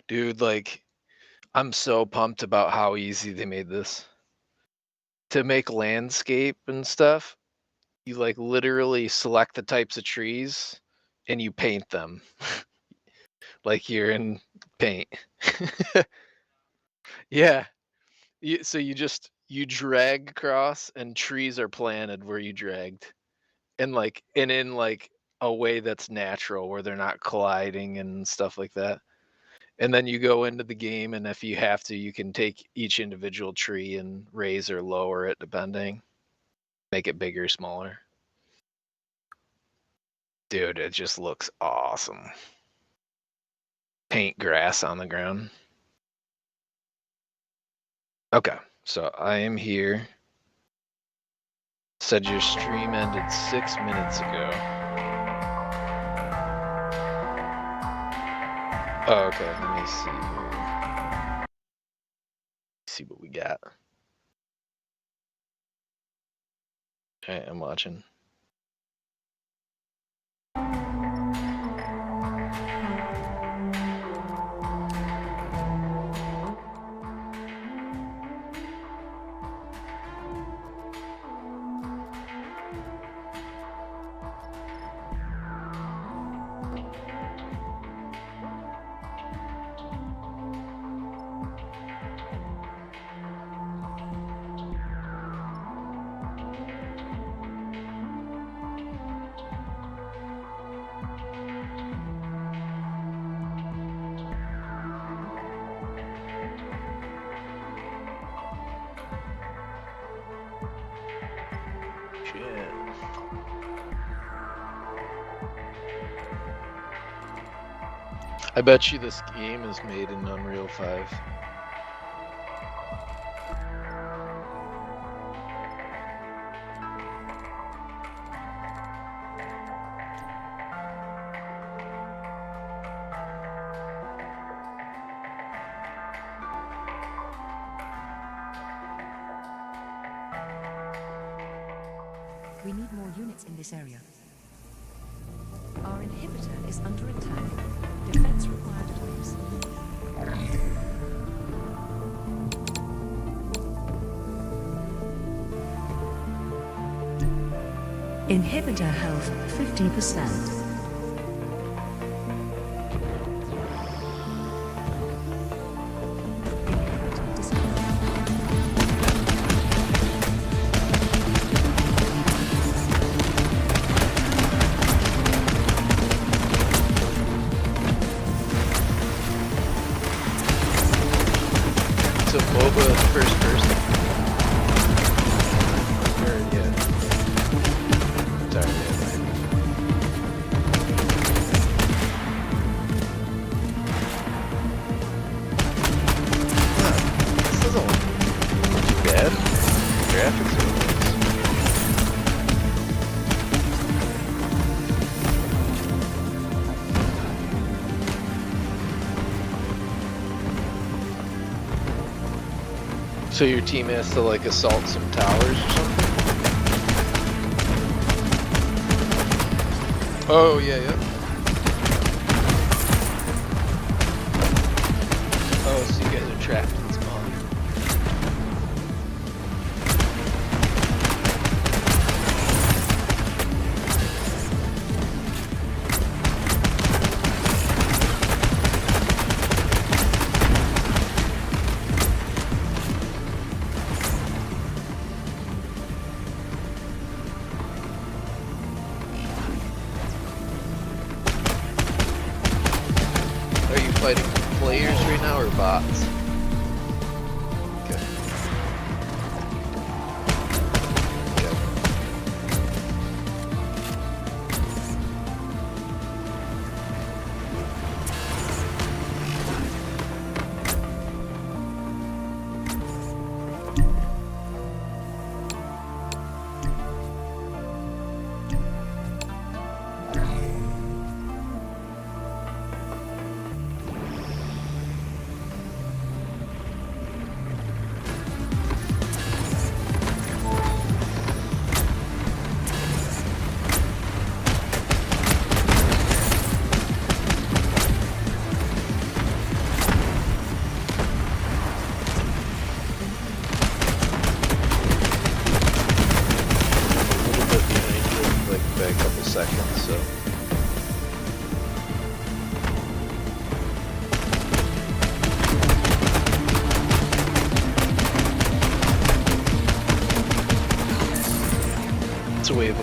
Dude, like, I'm so pumped about how easy they made this. To make landscape and stuff, you like literally select the types of trees and you paint them like you're in paint. Yeah. So you drag across and trees are planted where you dragged. And in like a way that's natural where they're not colliding and stuff like that. And then you go into the game, and if you have to, you can take each individual tree and raise or lower it depending. Make it bigger, smaller. Dude, it just looks awesome. Paint grass on the ground. Okay, so I am here. Said your stream ended 6 minutes ago. Oh, okay, let me see here. See what we got. Okay, I'm watching. Shit. I bet you this game is made in Unreal 5. We need more units in this area. Our inhibitor is under attack. Defense required, please. Inhibitor health 50%. So MOBA first person. Or, yeah. Sorry, yeah. This doesn't look too bad. Graphics are nice. So your team has to like assault some towers or something? Oh, yeah, yeah. Oh, so you guys are trapped in spawn. Are you fighting players right now or bots? Okay. Yep.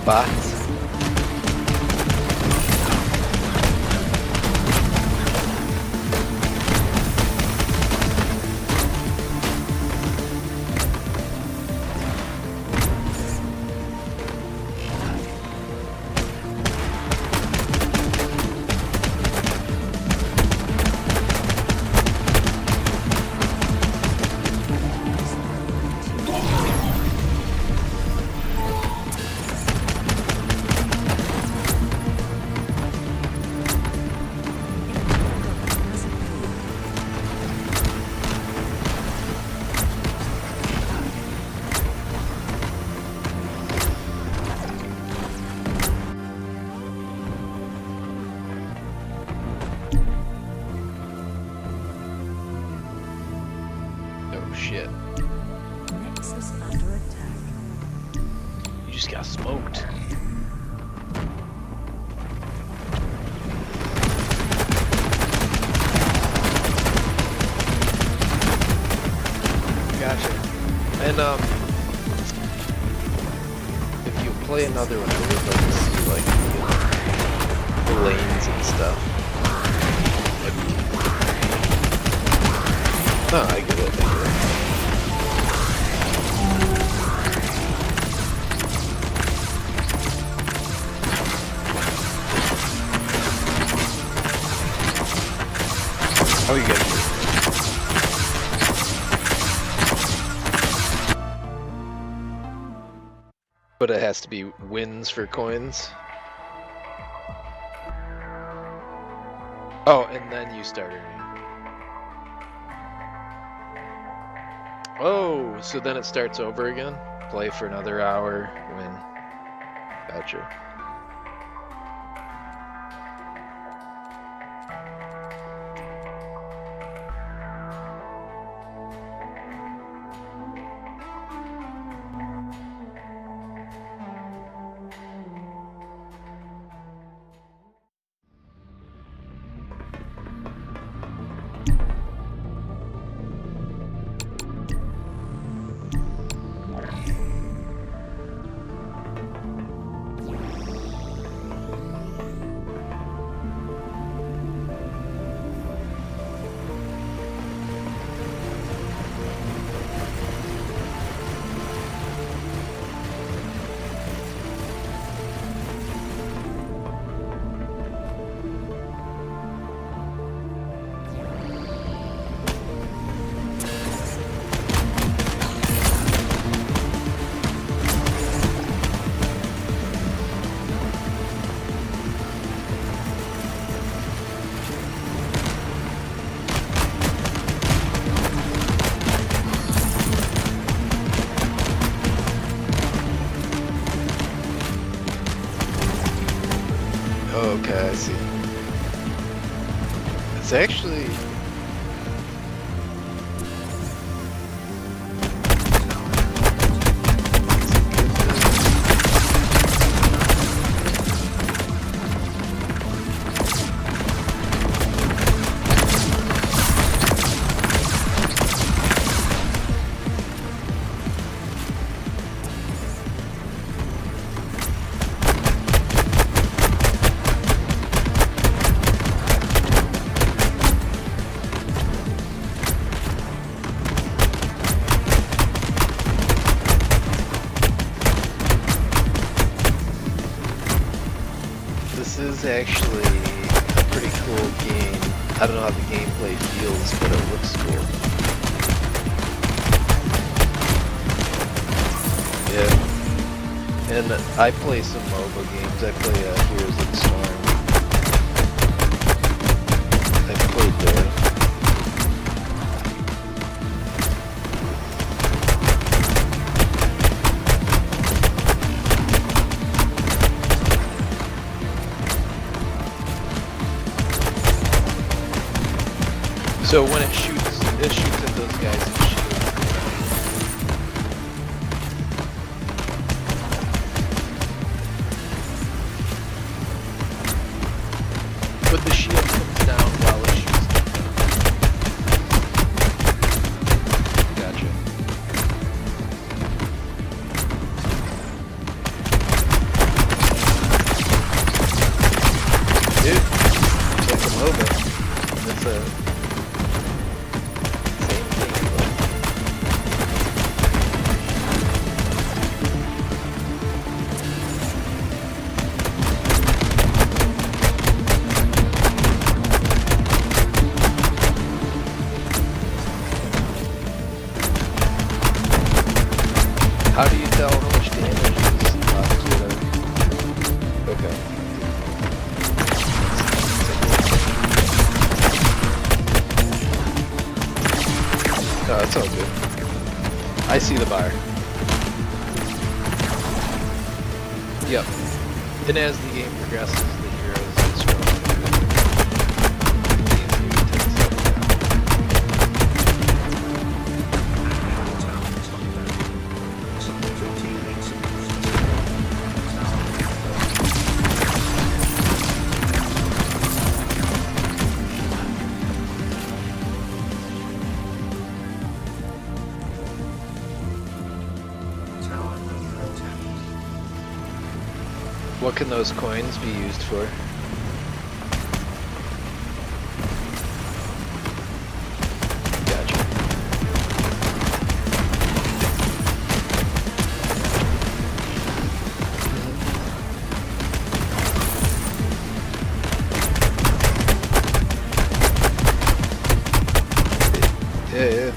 bots. Oh shit. Nexus under attack. You just got smoked. Gotcha. And if you play another one, I would like to see like the lanes and stuff. No, I get it. Oh, you get it. But it has to be wins for coins. Oh, and then you start earning. Oh, so then it starts over again? Play for another hour, win. Gotcha. Oh, okay, I see. It's actually... This is actually a pretty cool game. I don't know how the gameplay feels, but it looks cool. Yeah. And I play some mobile games. I play Heroes of the Storm. I've played there. So when it shoots at those guys and shields. But the shield comes down while it shoots them. Gotcha. Dude, it's like a MOBA. It's a same thing. How do you tell how much damage is left to it? Okay. No, it's all good. I see the bar. Yep. And as the game progresses, the heroes get stronger. What can those coins be used for? Gotcha. Yeah.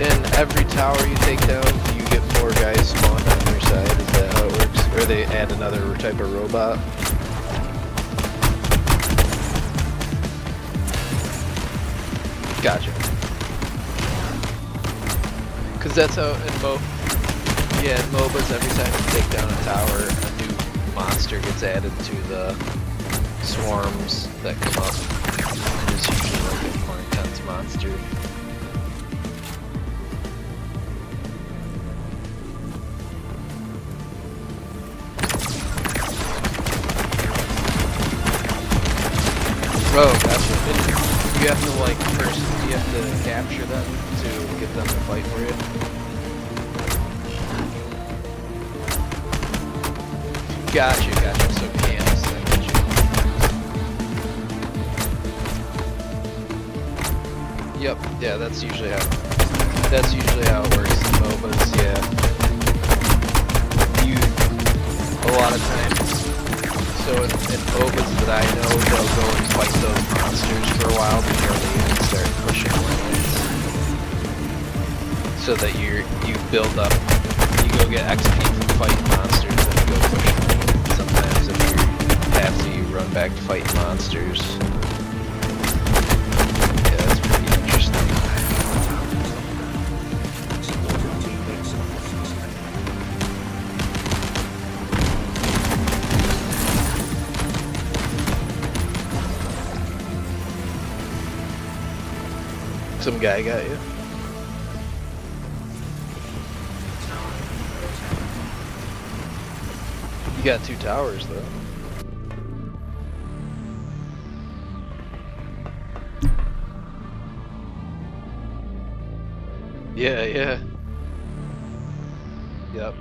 And every tower you take down, do you get more guys spawned on your side? Is that how it works? Or they add another type of robot? Gotcha. Cause that's how in MOBAs, every time you take down a tower, a new monster gets added to the swarms that come up. And it's usually like a more intense monster. Oh, gotcha. And you have to like first, you have to capture them to get them to fight for you. Gotcha. So camps, I get you. Yep. Yeah, that's usually how it works in MOBAs. Yeah. A lot of times. So in MOBAs that I know, they'll go and fight those monsters for a while before they even start pushing lanes. So that you build up, you go get XP from fighting monsters, then you go push lanes. Sometimes if you're passive, you run back to fight monsters. Yeah, that's pretty interesting. Some guy got you. You got 2 towers though. Yeah. Yep.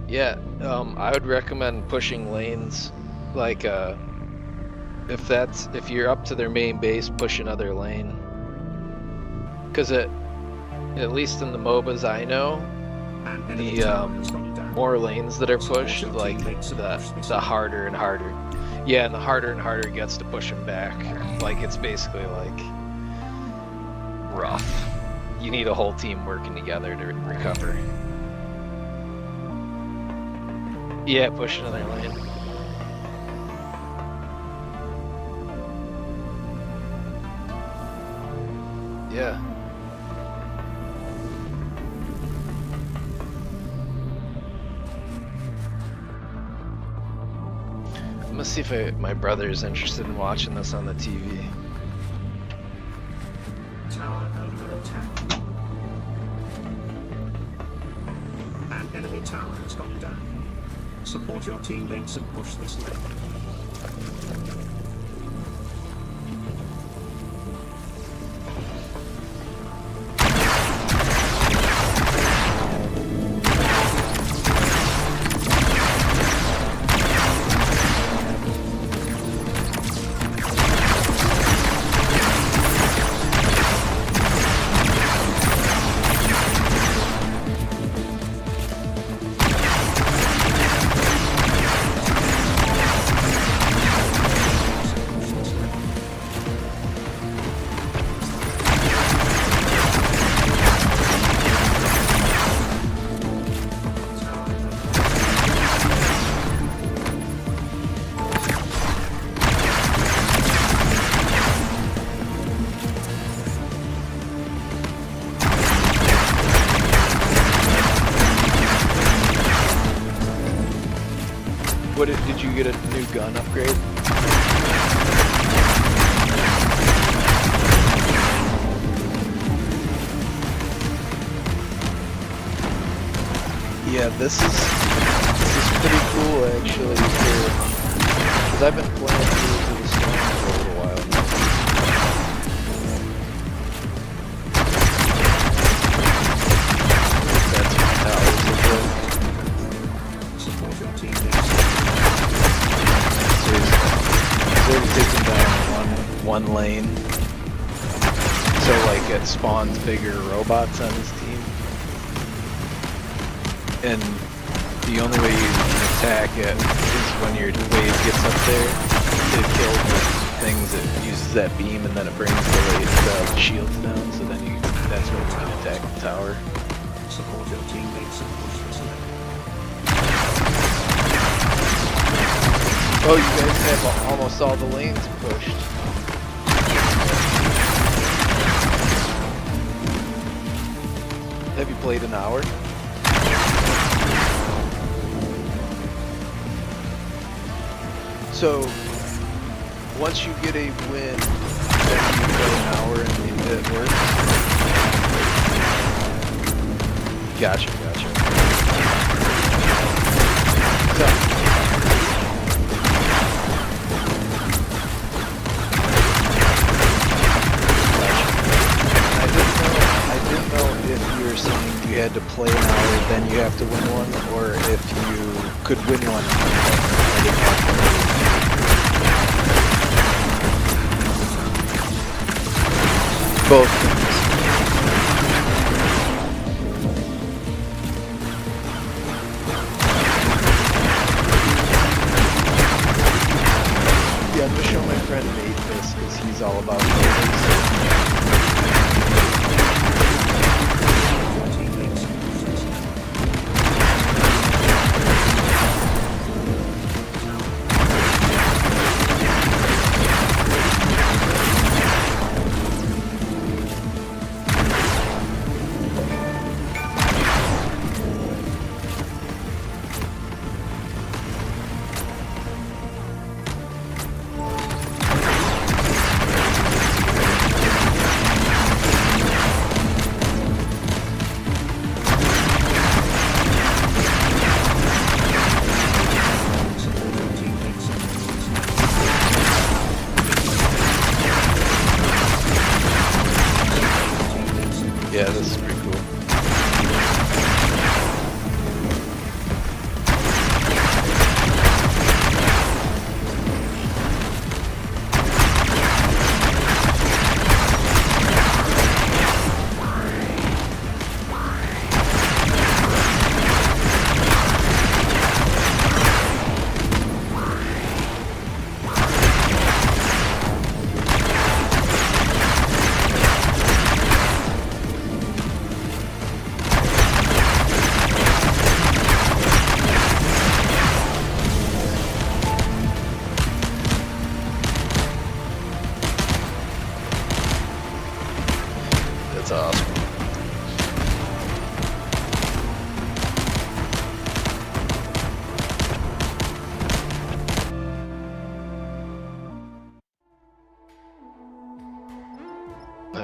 Yeah, I would recommend pushing lanes like if you're up to their main base, push another lane. Cause at least in the MOBAs I know, the more lanes that are pushed, like the harder and harder. Yeah, and the harder and harder it gets to push them back. Like it's basically like rough. You need a whole team working together to recover. Yeah, push another lane. Yeah. gonna see if my brother is interested in watching this on the TV. Tower under attack. An enemy tower has gone down. Support your teammates and push this lane. Did you get a new gun upgrade? Yeah, this is pretty cool actually. Because I've been playing Heroes of the Storm for a little while now. That's how it's like. Support your teammates. They're taking down one lane. So like it spawns bigger robots on his team. And the only way you can attack it is when your wave gets up there to kill the things. It uses that beam and then it brings the shields down. So then that's when you can attack the tower. Support your teammates and push this lane. Oh, you guys have almost all the lanes pushed. Have you played an hour? So, once you get a win, then you play an hour and it works? Gotcha. So, if you were saying you had to play an hour, then you have to win one, or if you could win one. Both things. Yeah, I'm gonna show my friend Nate this because he's all about it.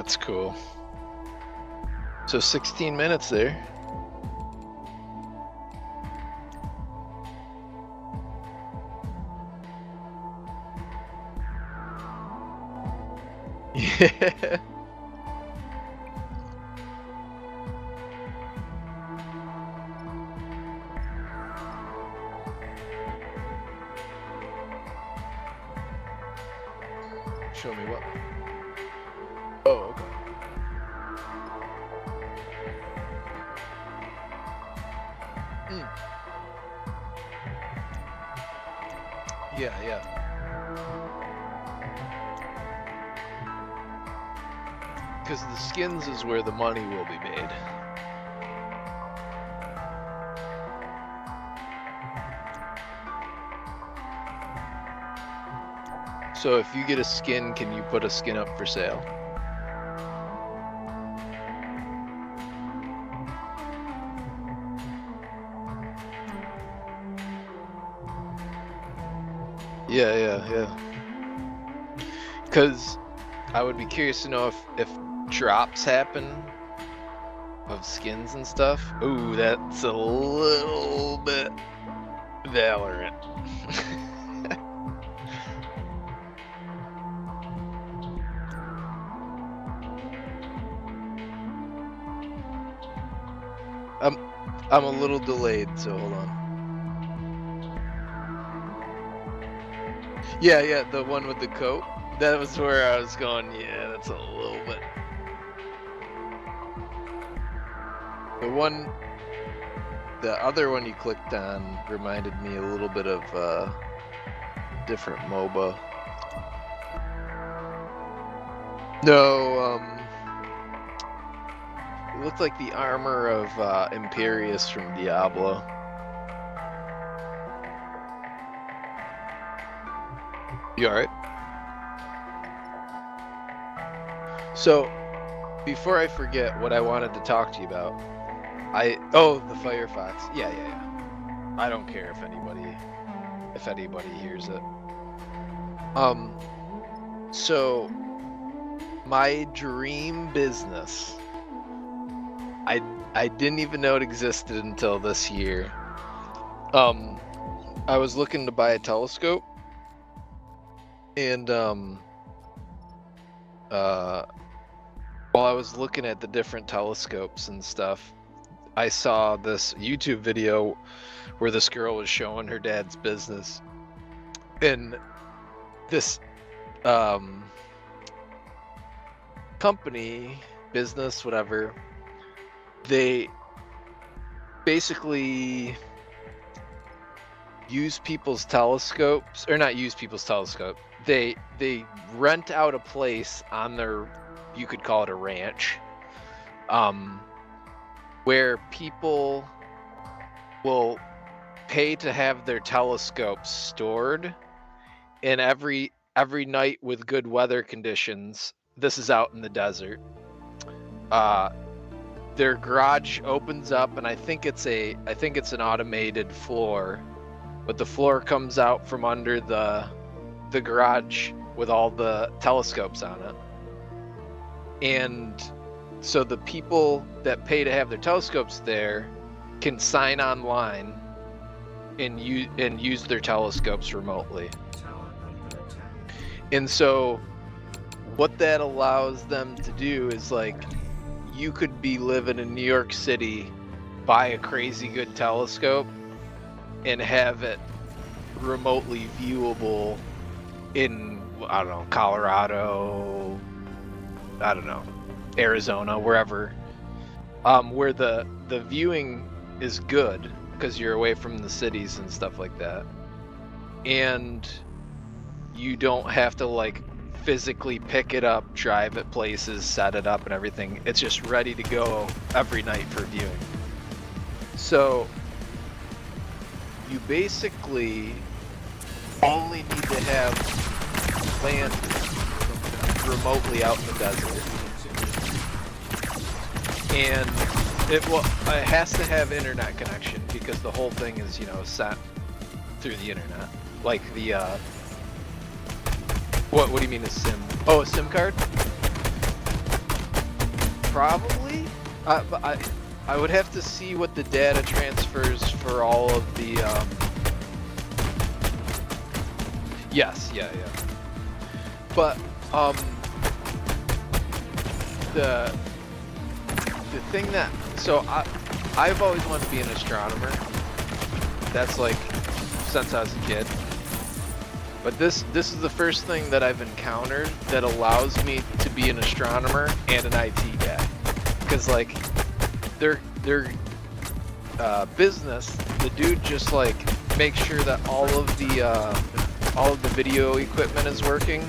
That's cool. So 16 minutes there. Yeah. Show me what? Oh, okay. Yeah, yeah. Because the skins is where the money will be made. So if you get a skin, can you put a skin up for sale? Yeah. Because I would be curious to know if drops happen of skins and stuff. Ooh, that's a little bit Valorant. I'm a little delayed, so hold on. Yeah, the one with the coat. That was where I was going, yeah, that's a little bit. The other one you clicked on reminded me a little bit of different MOBA. No, it looked like the armor of Imperius from Diablo. You alright? So, before I forget what I wanted to talk to you about, the Firefox. Yeah. I don't care if anybody hears it. So my dream business, I didn't even know it existed until this year. I was looking to buy a telescope, and while I was looking at the different telescopes and stuff, I saw this YouTube video where this girl was showing her dad's business, and this company, business, whatever, they basically use people's telescopes, or not use people's telescope. They rent out a place on their, you could call it a ranch, where people will pay to have their telescopes stored, and every night with good weather conditions, this is out in the desert, their garage opens up, and I think it's an automated floor, but the floor comes out from under the garage with all the telescopes on it. And so the people that pay to have their telescopes there can sign online and use their telescopes remotely. And so what that allows them to do is, like, you could be living in New York City, buy a crazy good telescope, and have it remotely viewable in, I don't know, Colorado, I don't know, Arizona, wherever, where the viewing is good because you're away from the cities and stuff like that, and you don't have to, like, physically pick it up, drive it places, set it up and everything. It's just ready to go every night for viewing. So you basically only need to have land remotely out in the desert, and it has to have internet connection because the whole thing is, sent through the internet, like the what do you mean a SIM? Oh, a SIM card? Probably. But I would have to see what the data transfers for all of the. Yes, yeah. But the thing that I've always wanted to be an astronomer. That's like since I was a kid. But this is the first thing that I've encountered that allows me to be an astronomer and an IT guy. Because like their business, the dude just like makes sure that all of the video equipment is working,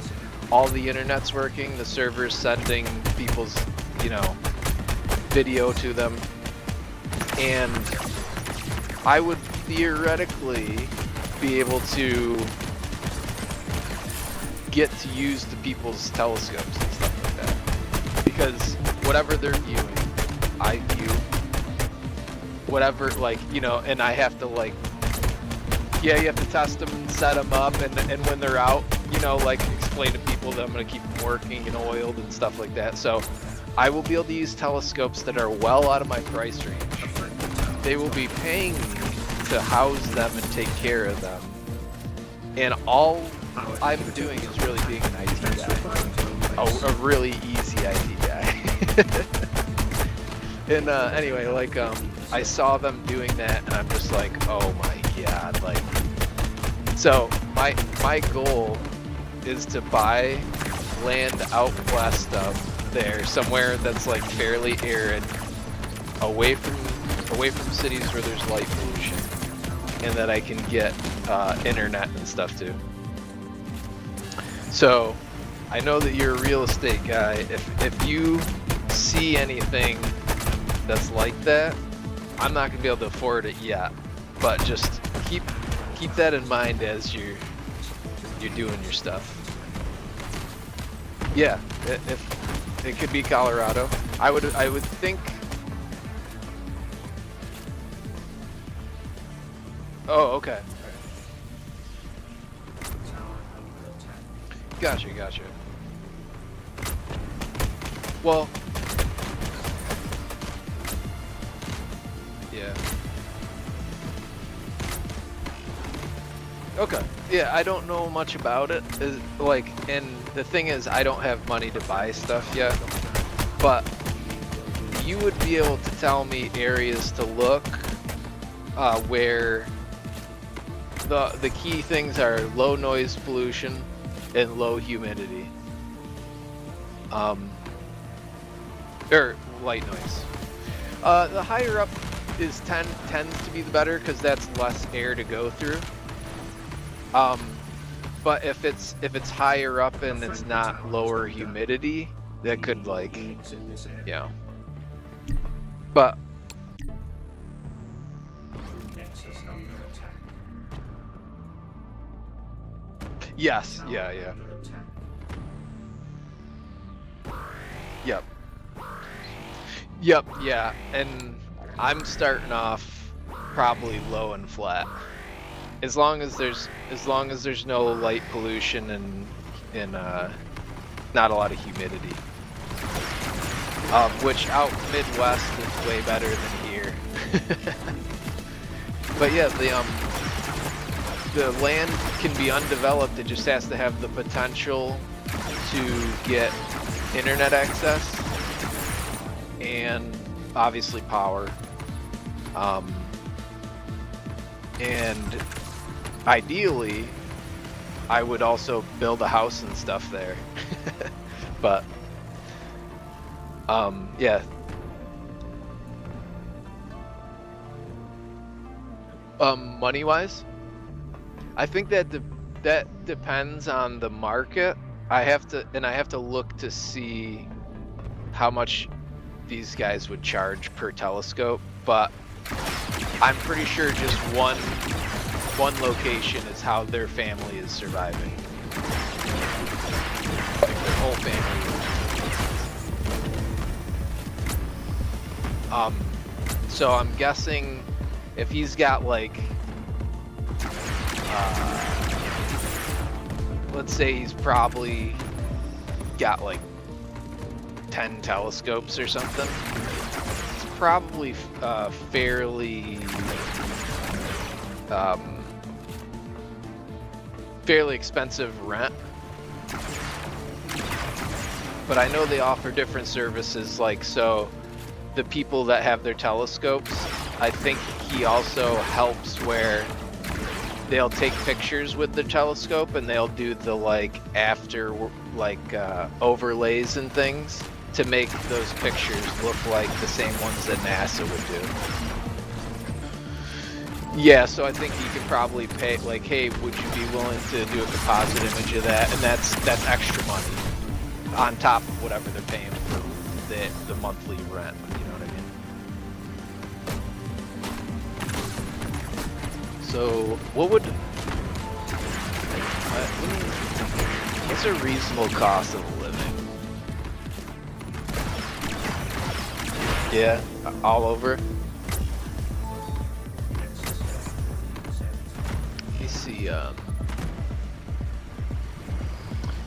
all the internet's working, the server's sending people's video to them, and I would theoretically be able to get to use the people's telescopes and stuff like that, because whatever they're viewing, I view. Whatever, like, and I have to like, you have to test them and set them up, and when they're out, like explain to people that I'm going to keep them working and oiled and stuff like that. So I will be able to use telescopes that are well out of my price range. They will be paying me to house them and take care of them. And all I'm doing is really being an IT guy. A really easy IT guy. And anyway, like, I saw them doing that and I'm just like, oh my god, like, so my goal is to buy land out west of there, somewhere that's like fairly arid, away from cities where there's light pollution, and that I can get internet and stuff too. So I know that you're a real estate guy. If you see anything that's like that, I'm not gonna be able to afford it yet, but just keep that in mind as you're doing your stuff. Yeah, if it could be Colorado, I would think. Oh, okay. Gotcha. Well, yeah. Okay. Yeah, I don't know much about it. And the thing is, I don't have money to buy stuff yet. But you would be able to tell me areas to look where the key things are low noise pollution and low humidity. Or light noise. The higher up is tends to be the better, because that's less air to go through. But if it's higher up and it's not lower humidity, that could, like, but yes, yeah. Yep, yeah, and I'm starting off probably low and flat. As long as there's no light pollution and not a lot of humidity. Which out Midwest is way better than here. But yeah, the land can be undeveloped. It just has to have the potential to get internet access and obviously power. And ideally, I would also build a house and stuff there. But yeah. Money wise, I think that depends on the market. I have to look to see how much these guys would charge per telescope, but I'm pretty sure just one location is how their family is surviving. Like their whole family. So I'm guessing if he's got like, let's say he's probably got like 10 telescopes or something, it's probably fairly expensive rent. But I know they offer different services, like, so the people that have their telescopes, I think he also helps where they'll take pictures with their telescope and they'll do the like after overlays and things to make those pictures look like the same ones that NASA would do. Yeah, so I think you could probably pay, like, hey, would you be willing to do a composite image of that? And that's extra money on top of whatever they're paying for the monthly rent. You know what I mean? So what would what's a reasonable cost of living? Yeah, all over. Let me see.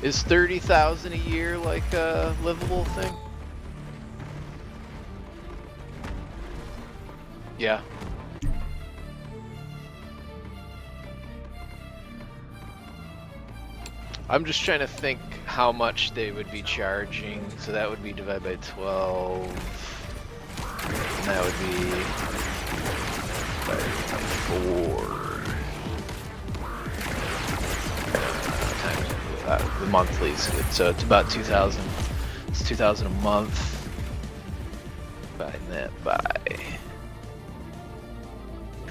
Is 30,000 a year like a livable thing? Yeah. I'm just trying to think how much they would be charging. So that would be divided by 12. And that would be divided by 4. The monthlies, so it's about 2,000. It's 2,000 a month. Dividing that by.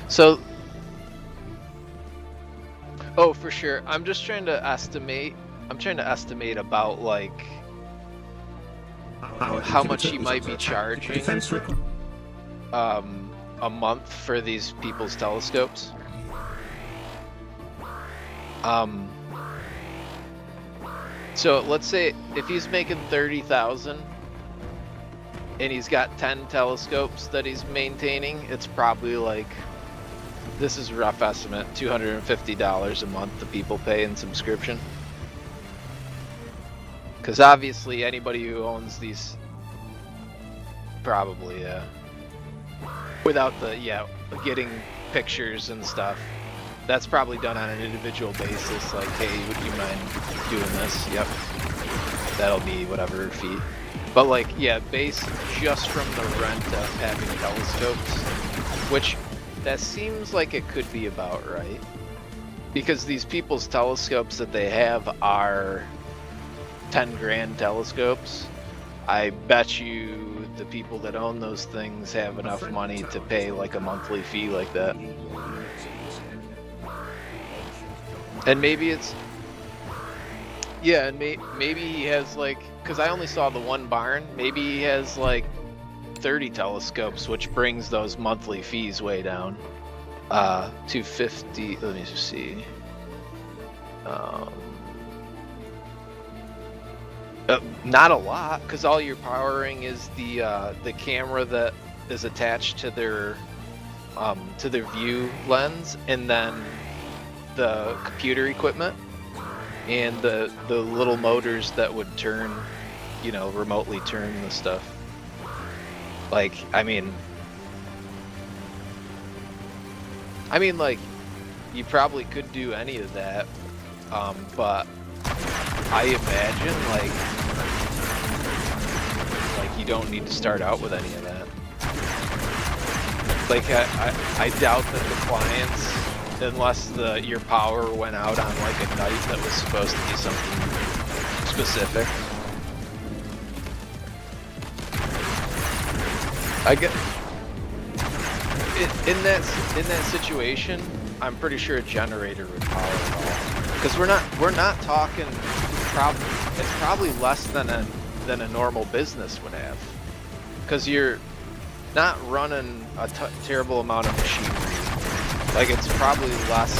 So. Oh, for sure. I'm just trying to estimate. I'm trying to estimate about like how much he might be charging a month for these people's telescopes. So let's say if he's making 30,000 and he's got 10 telescopes that he's maintaining, it's probably like, this is a rough estimate, $250 a month that people pay in subscription. Because obviously anybody who owns these, probably, yeah. Without the, getting pictures and stuff. That's probably done on an individual basis, like, hey, would you mind doing this? Yep. That'll be whatever fee. But like, yeah, based just from the rent of having telescopes, which that seems like it could be about right. Because these people's telescopes that they have are 10 grand telescopes. I bet you the people that own those things have enough money to pay like a monthly fee like that. And maybe it's, yeah, and maybe he has like, because I only saw the one barn, maybe he has like 30 telescopes, which brings those monthly fees way down. 250, let me just see. Not a lot, because all you're powering is the camera that is attached to their view lens, and then the computer equipment and the little motors that would turn, remotely turn the stuff. Like, I mean like, you probably could do any of that, but I imagine like you don't need to start out with any of that. Like, I doubt that the clients, unless your power went out on like a night that was supposed to be something specific. I get in that situation, I'm pretty sure a generator would power it all, because we're not talking it's probably less than a normal business would have, because you're not running a terrible amount of machinery. Like, it's probably less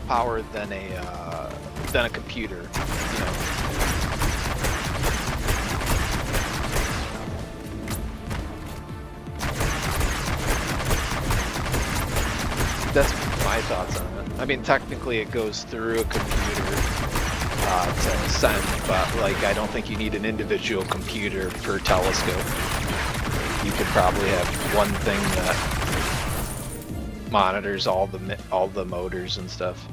power than a computer, That's my thoughts on it. I mean, technically it goes through a computer, to send, but like I don't think you need an individual computer per telescope. You could probably have one thing that monitors all the motors and stuff.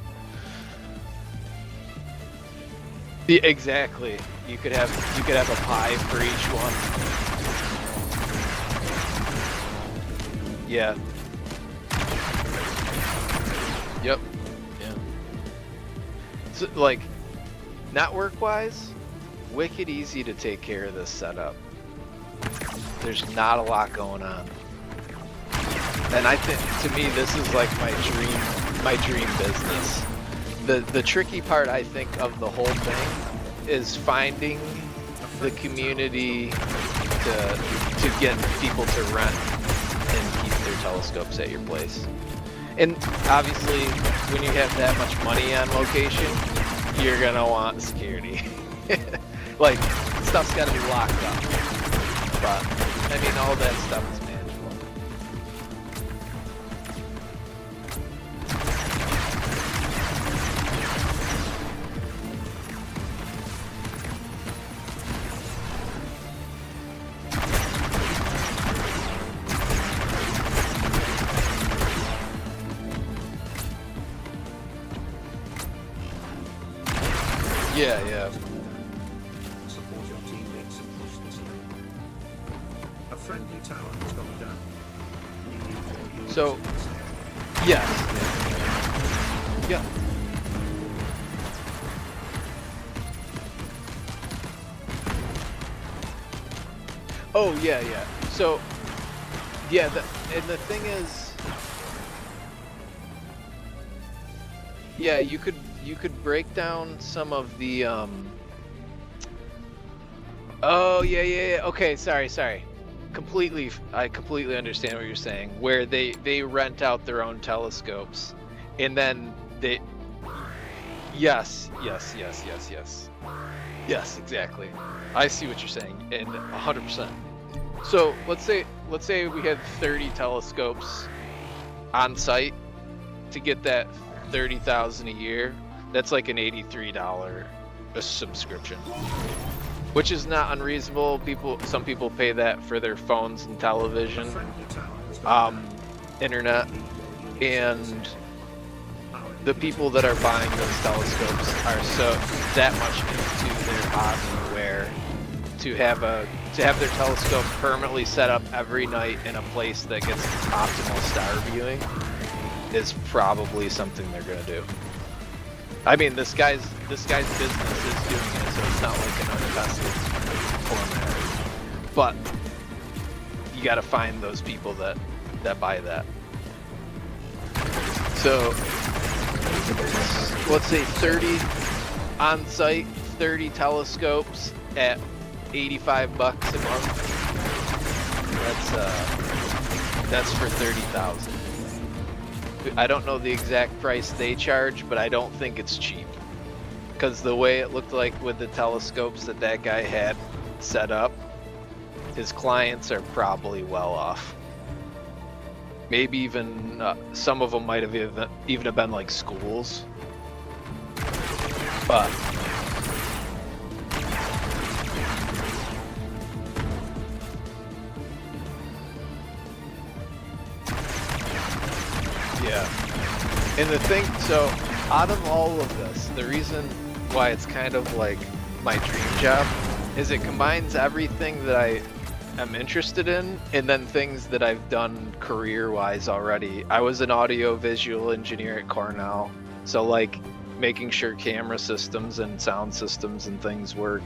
Yeah, exactly. You could have a Pi for each one. Yeah. Yep. Yeah. So, like, network-wise, wicked easy to take care of this setup. There's not a lot going on. And I think, to me, this is like my dream business. The tricky part, I think, of the whole thing is finding the community to get people to rent and keep their telescopes at your place. And obviously, when you have that much money on location, you're gonna want security. Like, stuff's gotta be locked up. But, I mean, all that stuff is manageable. Yeah, yeah. Support your teammates and push this through. A friendly tower has gone down. You need more units So, in this area. yes. Yeah. Oh, yeah, yeah. So, yeah, and the thing is, yeah, you could break down some of the oh, yeah, yeah, yeah. Okay, sorry. I completely understand what you're saying. Where they rent out their own telescopes, and then they. Yes, exactly. I see what you're saying, and 100%. So let's say we had 30 telescopes on site to get that 30,000 a year. That's like an $83 a subscription, which is not unreasonable. Some people pay that for their phones and A television, friendly tower has gone down. internet, You need more units in this and area. Our the people that are buying those telescopes are so that much into their hobby where to have their telescope permanently set up every night in a place that gets optimal star viewing is probably something they're gonna do. I mean, this guy's business is doing it, so it's not like an untested format. But you got to find those people that buy that. So let's say 30 on site, 30 telescopes at $85 a month. That's for 30,000. I don't know the exact price they charge, but I don't think it's cheap. Because the way it looked like with the telescopes that guy had set up, his clients are probably well off. Maybe even some of them might have even have been like schools. But yeah. And the thing, so out of all of this, the reason why it's kind of like my dream job is it combines everything that I am interested in and then things that I've done career-wise already. I was an audio-visual engineer at Cornell, so like making sure camera systems and sound systems and things work.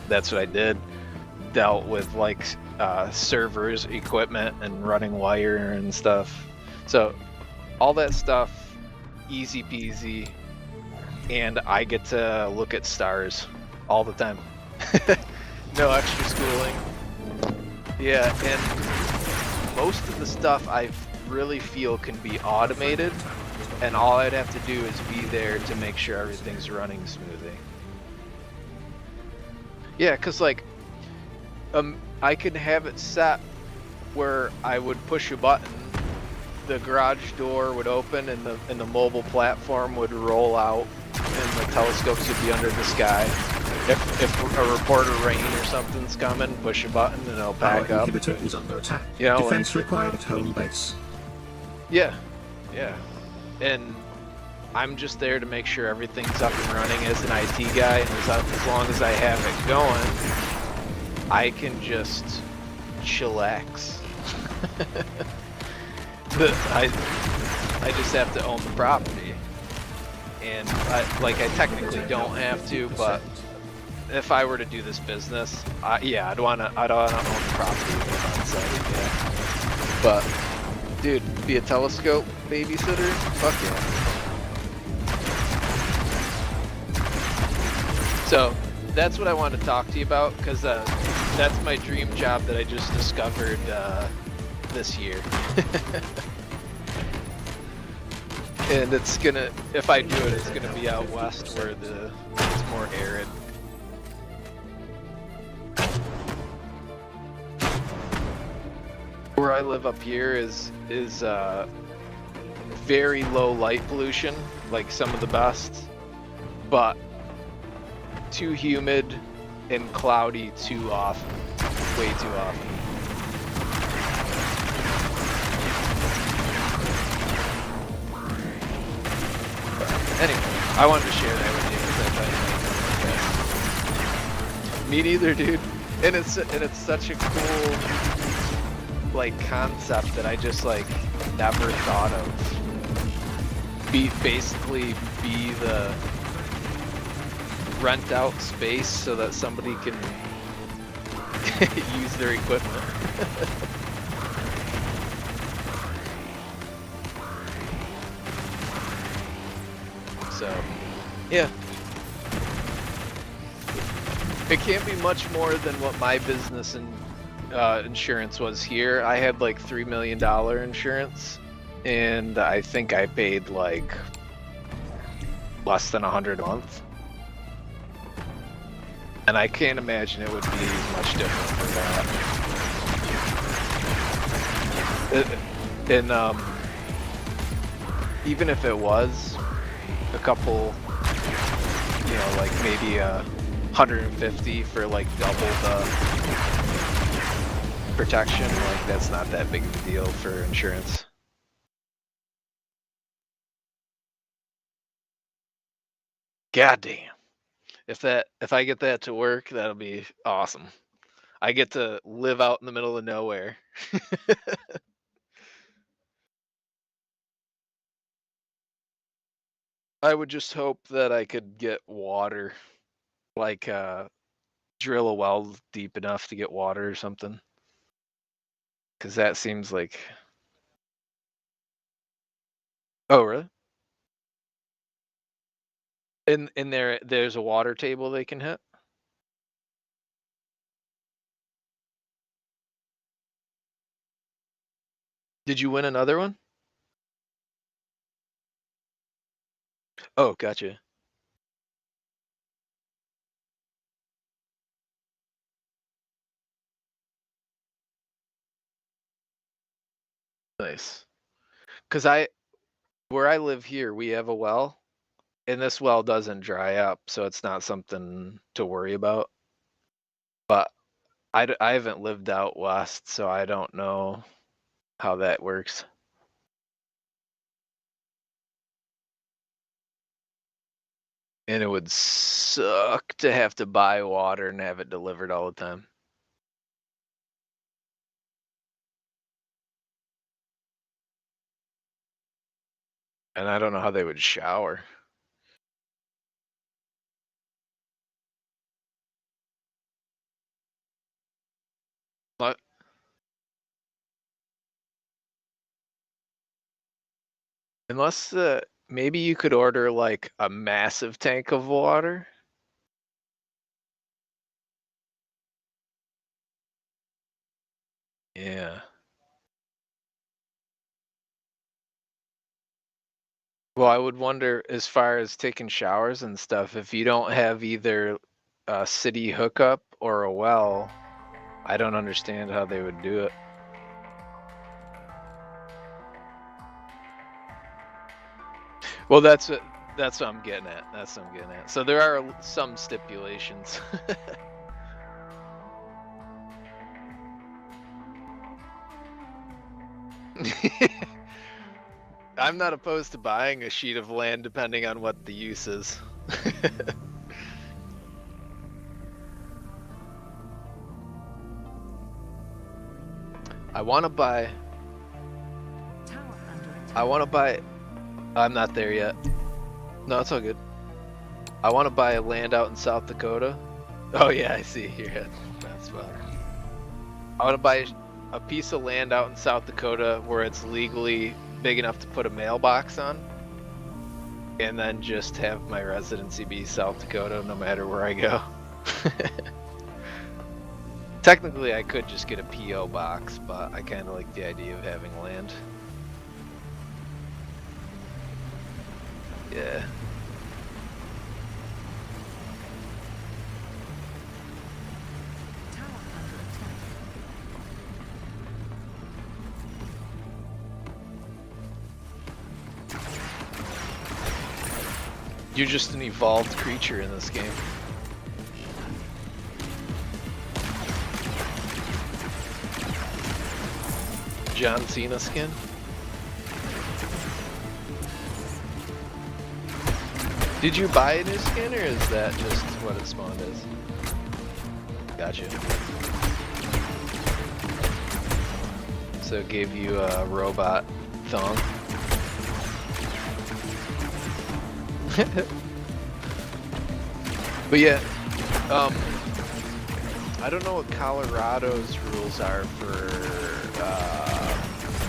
That's what I did. Dealt with like servers, equipment, and running wire and stuff. So all that stuff, easy peasy, and I get to look at stars all the time. No extra schooling. Yeah, and most of the stuff I really feel can be automated, and all I'd have to do is be there to make sure everything's running smoothly. Yeah, cause like, I can have it set where I would push a button, the garage door would open, and the mobile platform would roll out and the telescopes would be under the sky. If a reporter rain or something's coming, push a button and it'll pack Our up. inhibitor is under attack. You know, Defense required at home base. Yeah, and I'm just there to make sure everything's up and running as an IT guy, and as long as I have it going, I can just chillax. I just have to own the property, and I technically don't have to, but if I were to do this business, I'd wanna own the property on site, yeah. But dude, be a telescope babysitter? Fuck yeah. So that's what I wanted to talk to you about, because that's my dream job that I just discovered this year. And it's gonna, if I do it, it's gonna be out west where it's more arid. Where I live up here is very low light pollution, like some of the best, but too humid and cloudy too often, way too often. But anyway, I wanted to share that with you because I thought you might. Me neither, dude. And it's such a cool concept that I just never thought of. Basically be the rent out space so that somebody can use their equipment. So, yeah. It can't be much more than what my business and insurance was here. I had $3 million insurance, and I think I paid less than $100 a month. And I can't imagine it would be much different for that. And even if it was a couple, maybe 150 for double the protection, that's not that big of a deal for insurance. God damn. If I get that to work, that'll be awesome. I get to live out in the middle of nowhere. I would just hope that I could get water, drill a well deep enough to get water or something. Cause that seems like. Oh, really? In there's a water table they can hit? Did you win another one? Oh, gotcha. Nice. Cause where I live here, we have a well, and this well doesn't dry up, so it's not something to worry about. But I haven't lived out west, so I don't know how that works. And it would suck to have to buy water and have it delivered all the time. And I don't know how they would shower. But unless maybe you could order a massive tank of water. Yeah. Well, I would wonder, as far as taking showers and stuff, if you don't have either a city hookup or a well, I don't understand how they would do it. Well, that's That's what I'm getting at. That's what I'm getting at. So there are some stipulations. I'm not opposed to buying a sheet of land depending on what the use is. I want to buy. Tower under attack. I want to buy. I'm not there yet. No, it's all good. I want to buy a land out in South Dakota. Oh yeah, I see your head. That's fine. I want to buy a piece of land out in South Dakota where it's legally big enough to put a mailbox on, and then just have my residency be South Dakota no matter where I go. Technically, I could just get a P.O. box, but I kind of like the idea of having land. Yeah. Tower under attack. You're just an evolved creature in this game. John Cena skin? Did you buy a new skin, or is that just what it spawned as? Gotcha. So it gave you a robot thong. But yeah, I don't know what Colorado's rules are for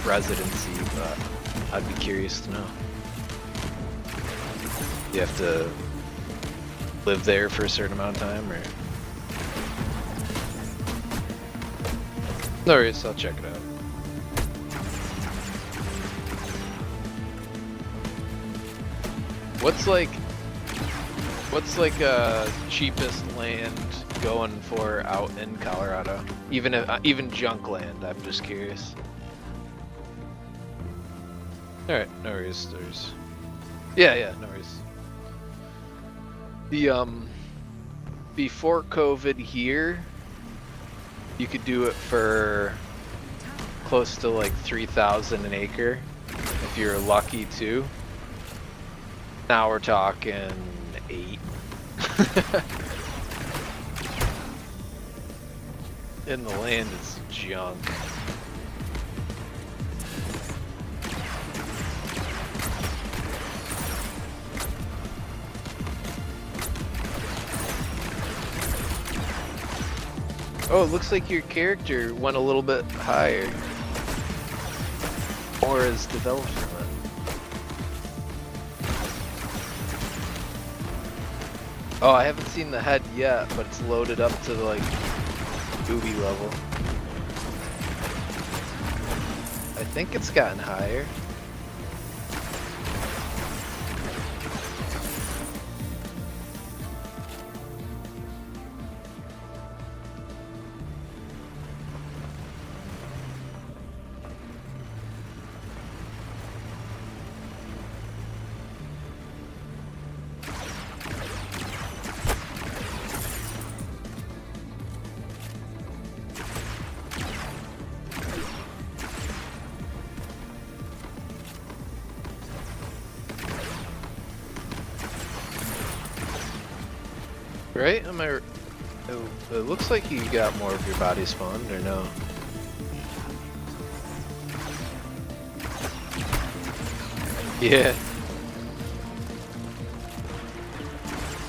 residency, but I'd be curious to know. You have to live there for a certain amount of time, or? No worries, I'll check it out. What's like cheapest land going for out in Colorado? Even junk land, I'm just curious. Alright, no worries, yeah, no worries. The before COVID here, you could do it for close to like 3,000 an acre if you're lucky too. Now we're talking 8. And the land is junk. Oh, it looks like your character went a little bit higher. Or is development. Oh, I haven't seen the head yet, but it's loaded up to like booby level. I think it's gotten higher. Right? Am I? It looks like you got more of your body spawned, or no? Yeah.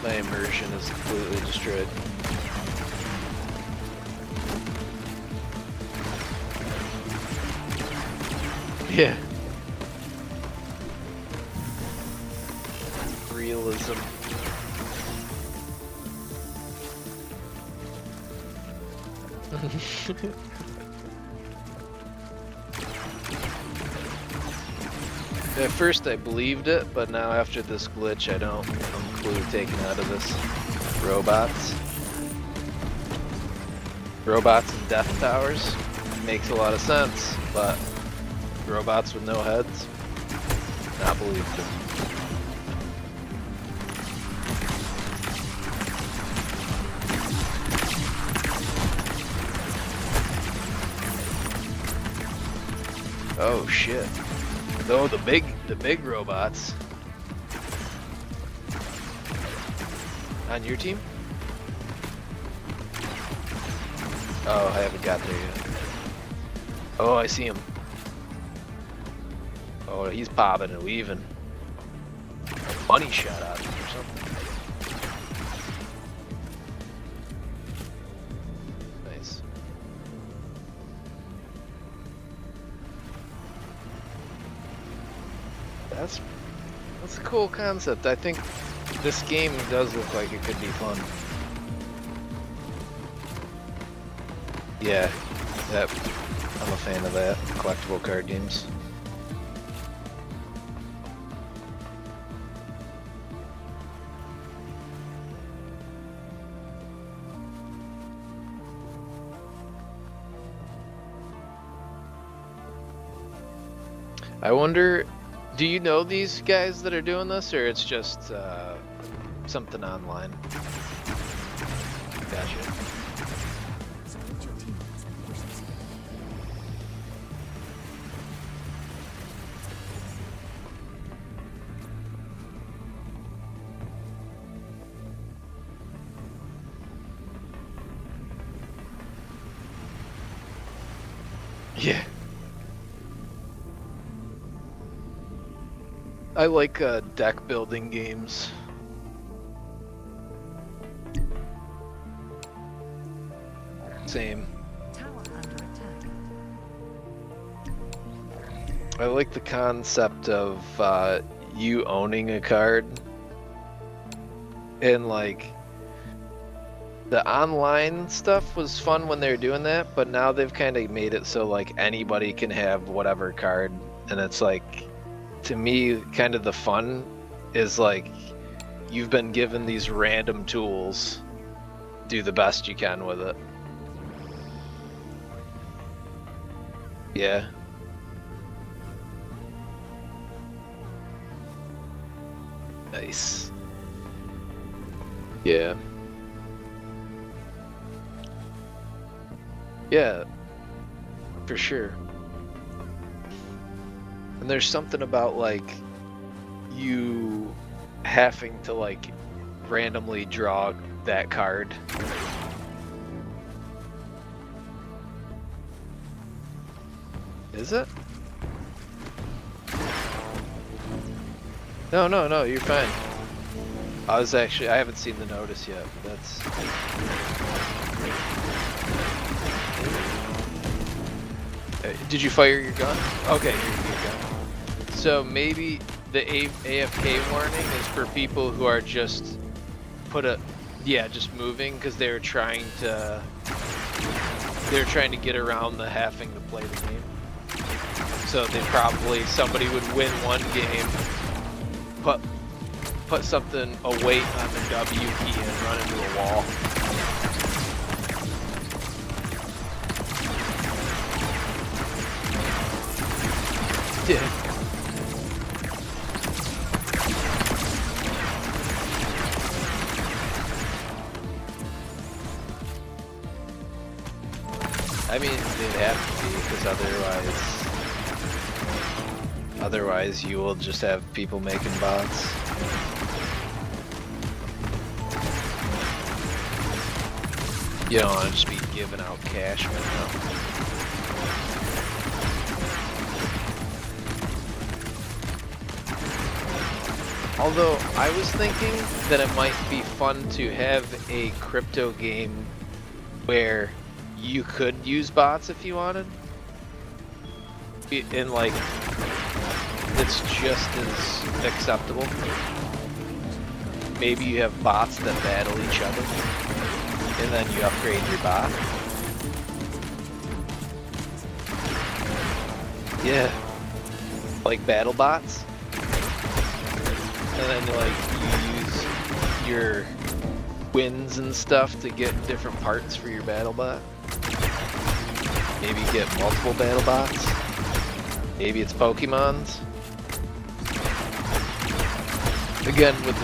My immersion is completely destroyed. Yeah. Realism. At first I believed it, but now after this glitch I don't include taking out of this robots. Robots and death towers makes a lot of sense, but robots with no heads, not believed it. Oh shit. Oh, the big robots. On your team? Oh, I haven't got there yet. Oh, I see him. Oh, he's popping and weaving. Money shot out of him or something. Nice. That's a cool concept. I think this game does look like it could be fun. Yeah, I'm a fan of that. Collectible card games. I wonder, do you know these guys that are doing this, or it's just something online? Gotcha. Support your teammates and push this. Yeah. I like deck building games. Same. Tower under attack. I like the concept of you owning a card. And like the online stuff was fun when they were doing that, but now they've kind of made it so like anybody can have whatever card, and it's like, to me, kind of the fun is like you've been given these random tools, do the best you can with it. Yeah. Nice. Yeah. Yeah, for sure. And there's something about like you having to like randomly draw that card. Is it? No, you're fine. I haven't seen the notice yet. That's... Did you fire your gun? Okay, your gun. So maybe the AFK warning is for people who are just just moving because they're trying to get around the having to play the game. So somebody would win one game, put something, a weight on the W key and run into a wall. Yeah. I mean, they'd have to be, because otherwise you will just have people making bots. You don't want to just be giving out cash right now. Although, I was thinking that it might be fun to have a crypto game where you could use bots if you wanted. And like, it's just as acceptable. Maybe you have bots that battle each other, and then you upgrade your bot. Yeah. Like battle bots. And then like you use your wins and stuff to get different parts for your battle bot. Maybe get multiple battle bots. Maybe it's Pokemons. Again, with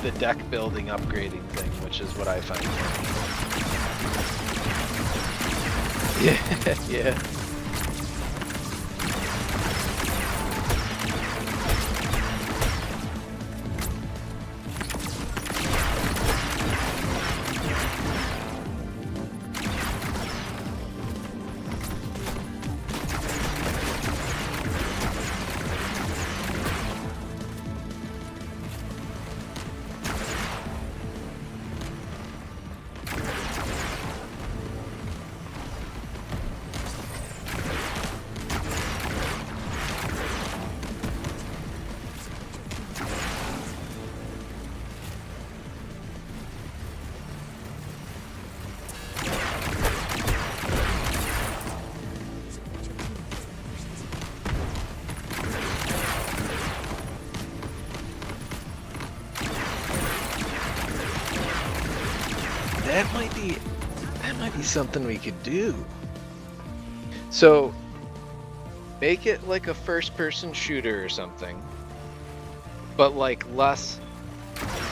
the deck building upgrading thing, which is what I find fun. Yeah, yeah. That might be something we could do. So make it like a first-person shooter or something, but like less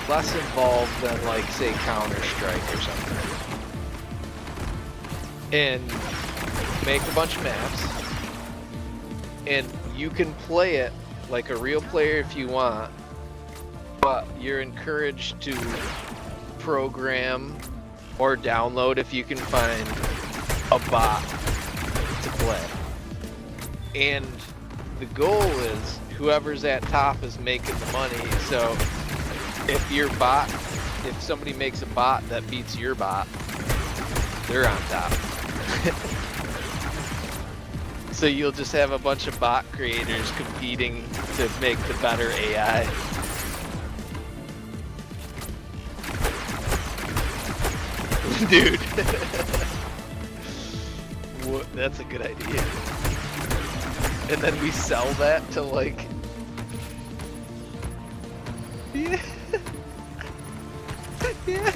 involved than like say Counter-Strike or something. And make a bunch of maps, and you can play it like a real player if you want, but you're encouraged to program or download if you can find a bot to play. And the goal is whoever's at top is making the money. So if somebody makes a bot that beats your bot, they're on top. So you'll just have a bunch of bot creators competing to make the better AI. Dude. That's a good idea. And then we sell that to like... Yeah. Yeah.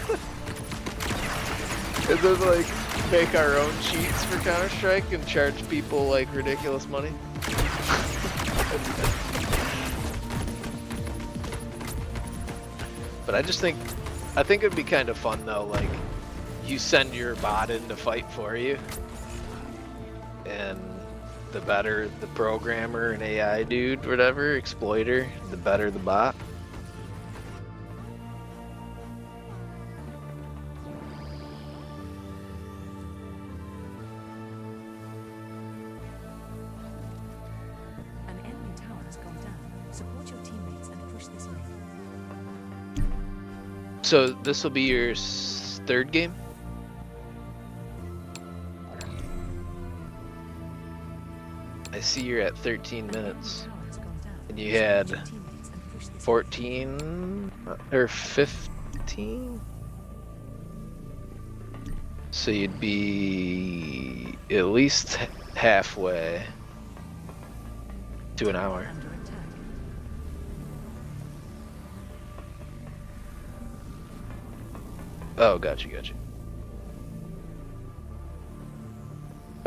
And then like make our own cheats for Counter-Strike and charge people like ridiculous money. But I think it'd be kind of fun though, like you send your bot in to fight for you, and the better the programmer and AI dude, whatever, exploiter, the better the bot. An enemy tower has gone down. Support your teammates and push this way. So this will be your third game? I see you're at 13 minutes. And you had 14 or 15? So you'd be at least halfway to an hour. Oh, gotcha.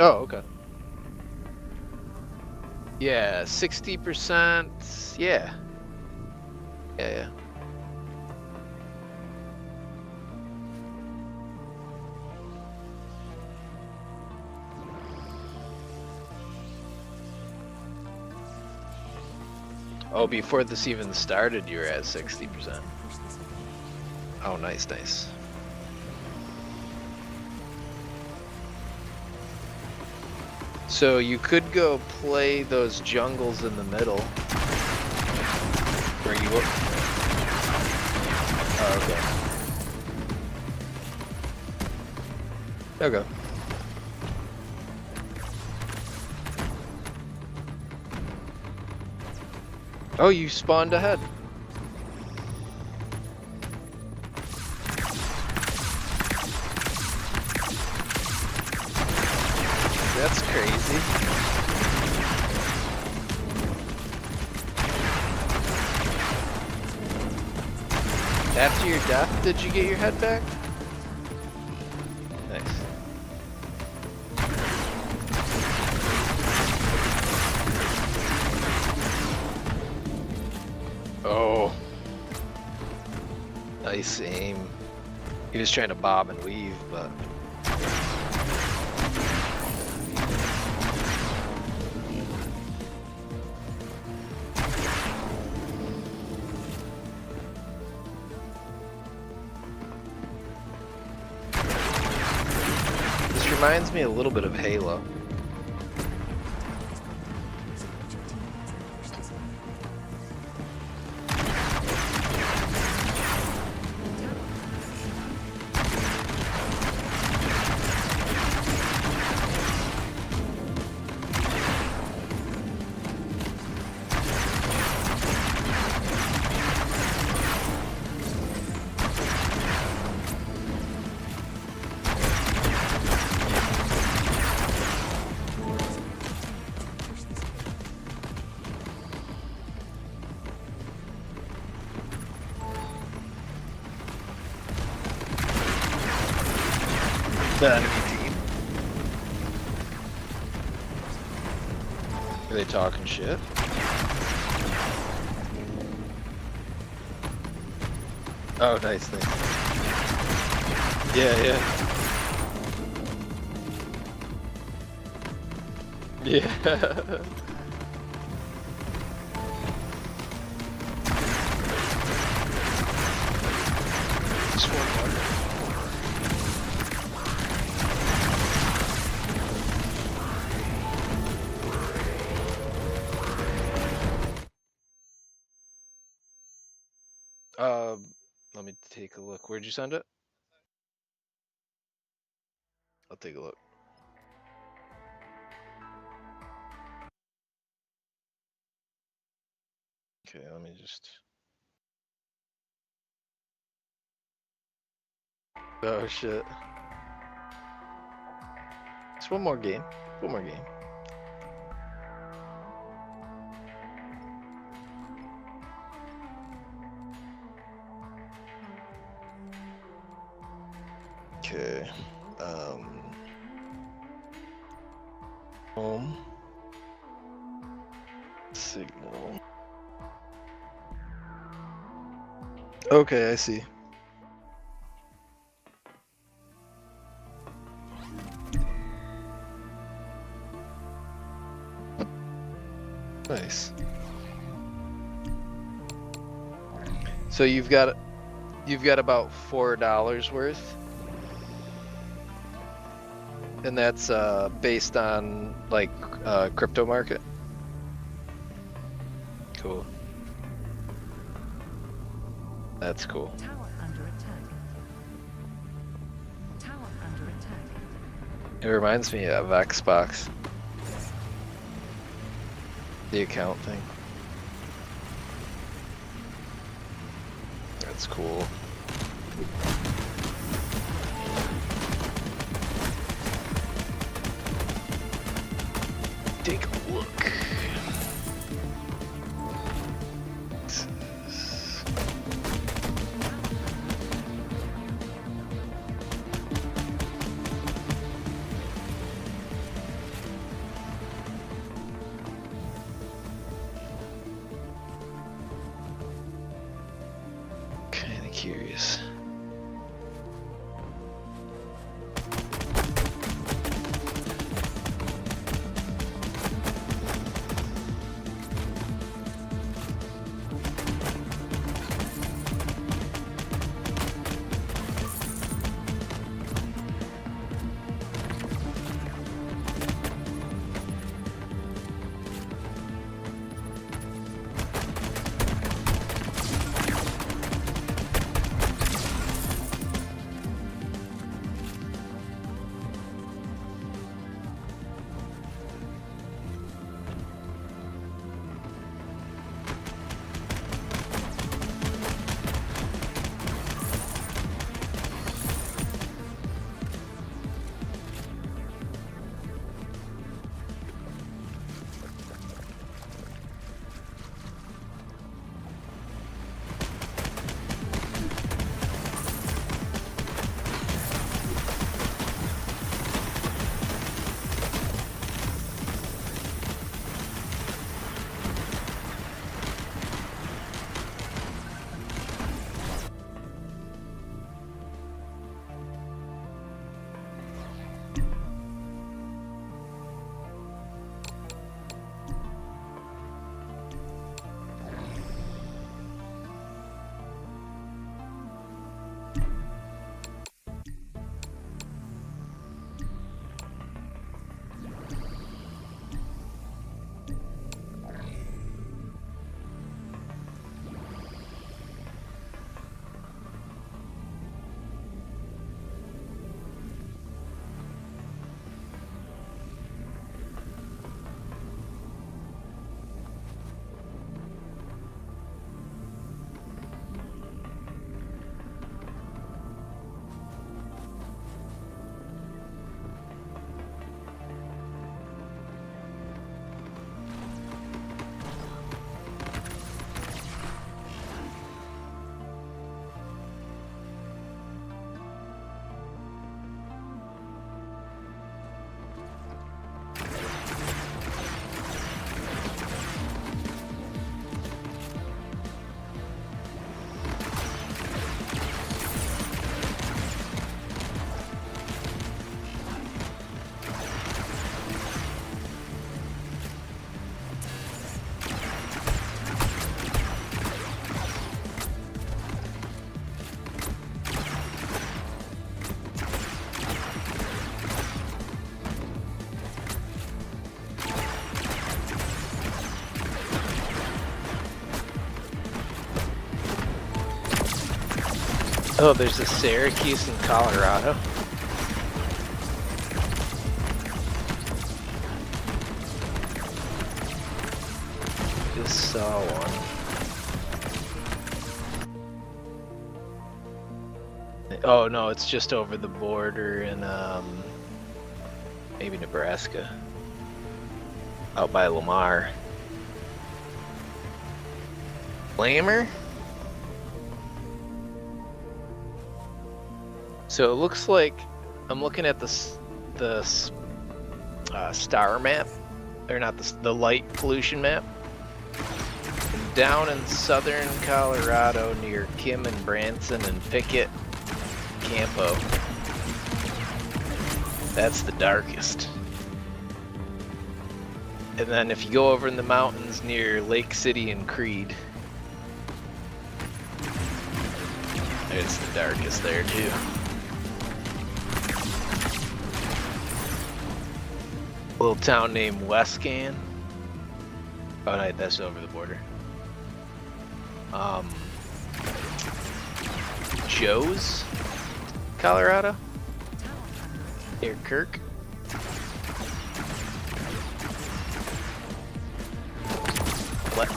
Oh, okay. Yeah, 60%. Yeah. Yeah. Oh, before this even started, you were at 60%. Oh, nice. So you could go play those jungles in the middle. Where you look. Oh, okay. Okay. Oh, you spawned ahead. That's crazy. After your death, did you get your head back? Nice. Oh. Nice aim. He was trying to bob and weave, but... This reminds me a little bit of Halo. The enemy team. Are they talking shit? Oh, nice thing. Yeah, yeah. Yeah. Just one water. Let me take a look. Where'd you send it? I'll take a look. Okay, let me just. Oh shit. Just one more game. One more game. Okay. Home. Signal. Okay, I see. Nice. So you've got about $4 worth, and that's based on like crypto market. Cool. That's cool. Tower under attack. Tower under attack. It reminds me of Xbox. The account thing. That's cool. Take a look. Kinda curious. Oh, there's a Syracuse in Colorado. Just saw one. Oh no, it's just over the border in maybe Nebraska. Out by Lamar. Flamer? So it looks like I'm looking at the star map, or not the light pollution map. And down in southern Colorado near Kim and Branson and Pickett, Campo. That's the darkest. And then if you go over in the mountains near Lake City and Creed, it's the darkest there too. Little town named Westcan. Oh no, that's over the border. Joe's, Colorado. Near Kirk. What?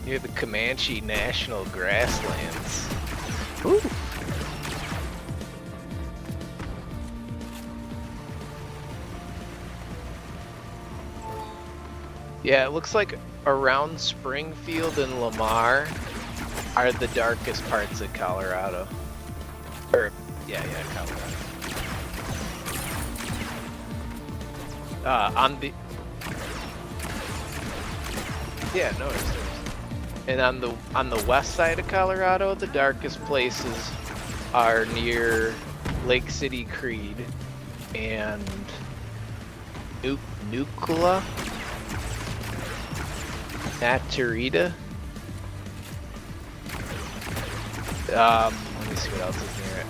Near the Comanche National Grasslands. Ooh. Yeah, it looks like around Springfield and Lamar are the darkest parts of Colorado. Or, yeah, Colorado. Yeah, no worries. And on the west side of Colorado, the darkest places are near Lake City Creed and Nucla, Naturita. Let me see what else is near it.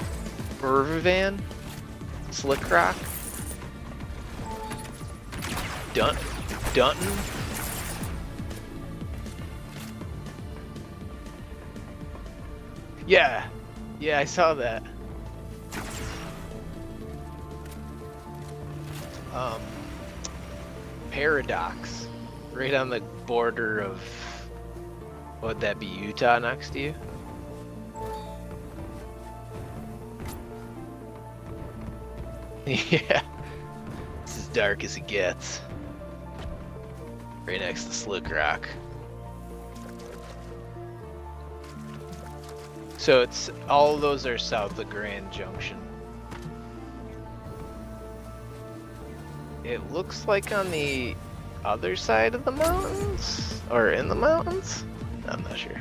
Irvivan, Slick Rock, Dunton. Yeah, I saw that. Paradox, right on the border of, what would that be, Utah next to you? Yeah, it's as dark as it gets. Right next to Slick Rock. So it's, all of those are south of Grand Junction. It looks like on the other side of the mountains? Or in the mountains? I'm not sure.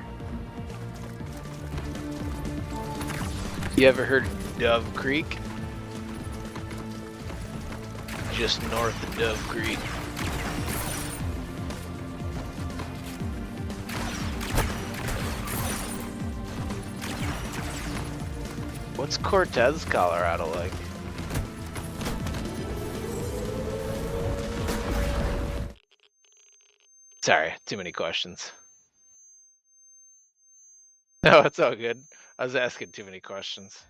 You ever heard of Dove Creek? Just north of Dove Creek. What's Cortez, Colorado like? Sorry, too many questions. No, it's all good. I was asking too many questions.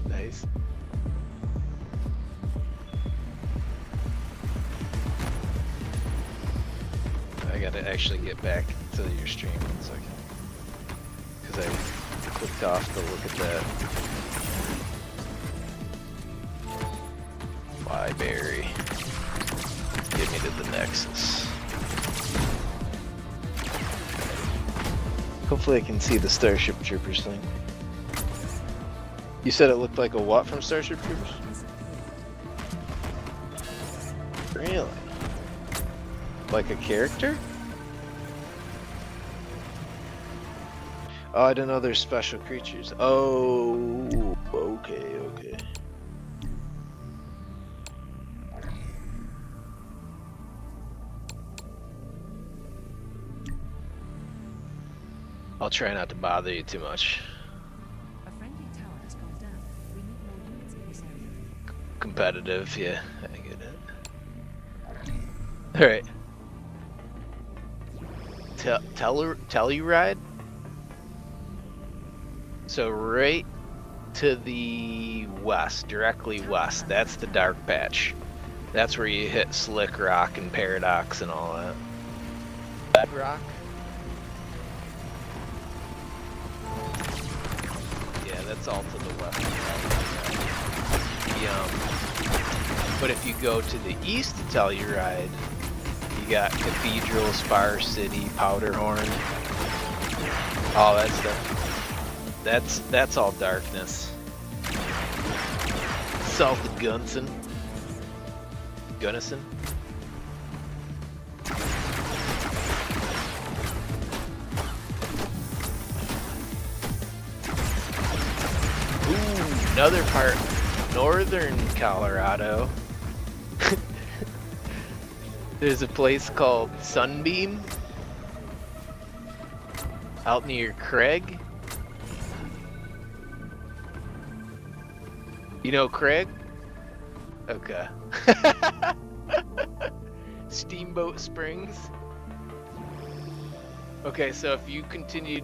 Nice. I gotta actually get back to your stream in a second. Because I clicked off to look at that. Library. Get me to the Nexus. Hopefully I can see the Starship Troopers thing. You said it looked like a what from Starship Troopers? Really? Like a character? Oh, I didn't know there's special creatures. Oh, okay, okay. I'll try not to bother you too much. A friendly tower has gone down. We need more units in this area. Competitive, yeah, I get it. Alright. Telluride? So right to the west, directly west, that's the dark patch. That's where you hit Slick Rock and Paradox and all that. Bedrock? Yeah, that's all to the west. But if you go to the east of Telluride, you got Cathedral, Spar City, Powderhorn. All that stuff. That's all darkness. South of Gunnison. Ooh, another part, northern Colorado. There's a place called Sunbeam out near Craig. You know Craig? Okay. Steamboat Springs. Okay, so if you continue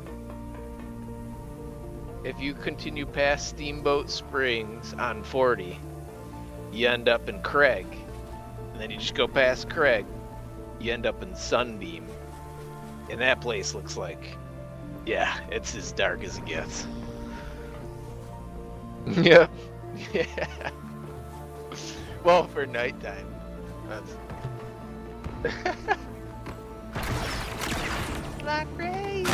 past Steamboat Springs on 40, you end up in Craig. And then you just go past Craig, you end up in Sunbeam. And that place looks like, yeah, it's as dark as it gets. Yeah. Yeah. Well, for nighttime. That's... Like crazy.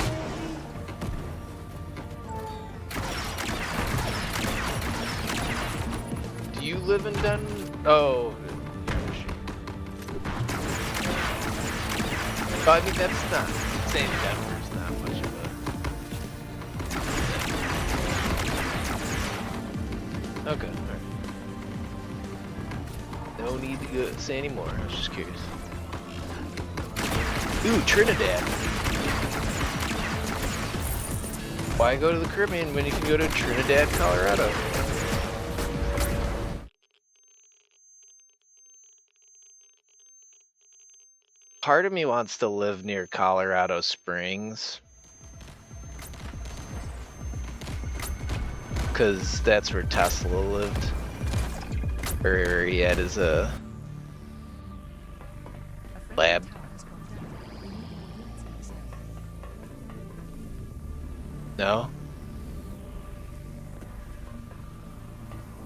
Do you live in Denver? Oh. I mean, that's not, saying Denver's not much of a... Okay, alright. No need to go say any more, I was just curious. Ooh, Trinidad. Why go to the Caribbean when you can go to Trinidad, Colorado? Part of me wants to live near Colorado Springs. Because that's where Tesla lived. Or he had his lab. No?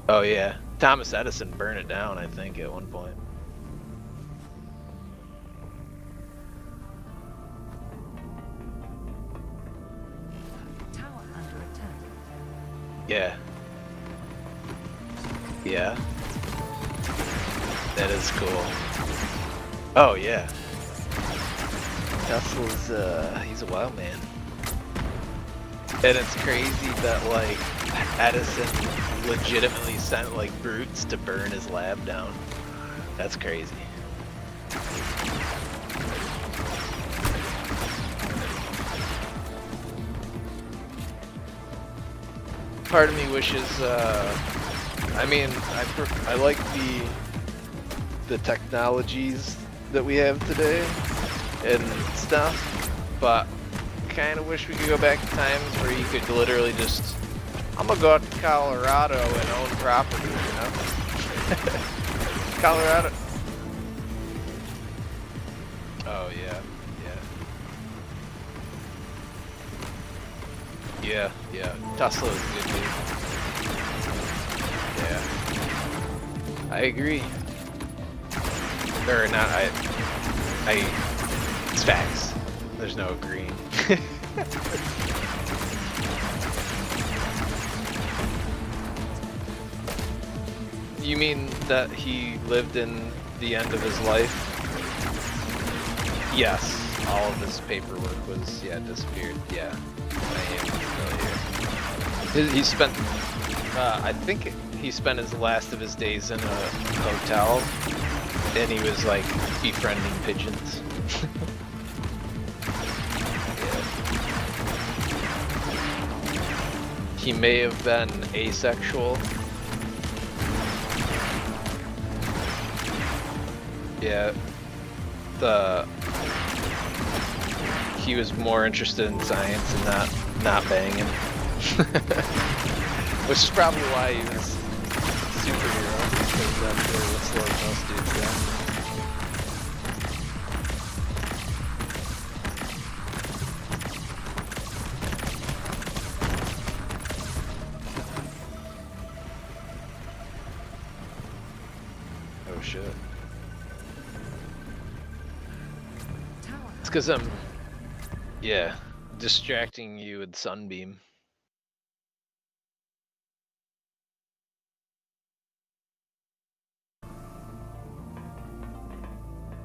Oh yeah. Thomas Edison burned it down, I think, at one point. Tower under attack. Yeah. Yeah. That is cool. Oh yeah. Tesla's he's a wild man. And it's crazy that like Edison legitimately sent like brutes to burn his lab down. That's crazy. Part of me wishes I mean I like the technologies that we have today and stuff, but kind of wish we could go back to times where you could literally just, I'm gonna go out to Colorado and own property, you know? Colorado. Oh yeah, yeah. Yeah. Tesla is good, dude. Yeah. I agree. Or not, it's facts. There's no agreeing. You mean that he lived in the end of his life? Yes, all of his paperwork was disappeared. Yeah, I am familiar. He spent, I think he spent his last of his days in a hotel, and he was like befriending pigeons. He may have been asexual. Yeah. He was more interested in science and not banging. Which is probably why he was superhero, because that's what most dudes got. Oh shit. It's because I'm, distracting you with Sunbeam.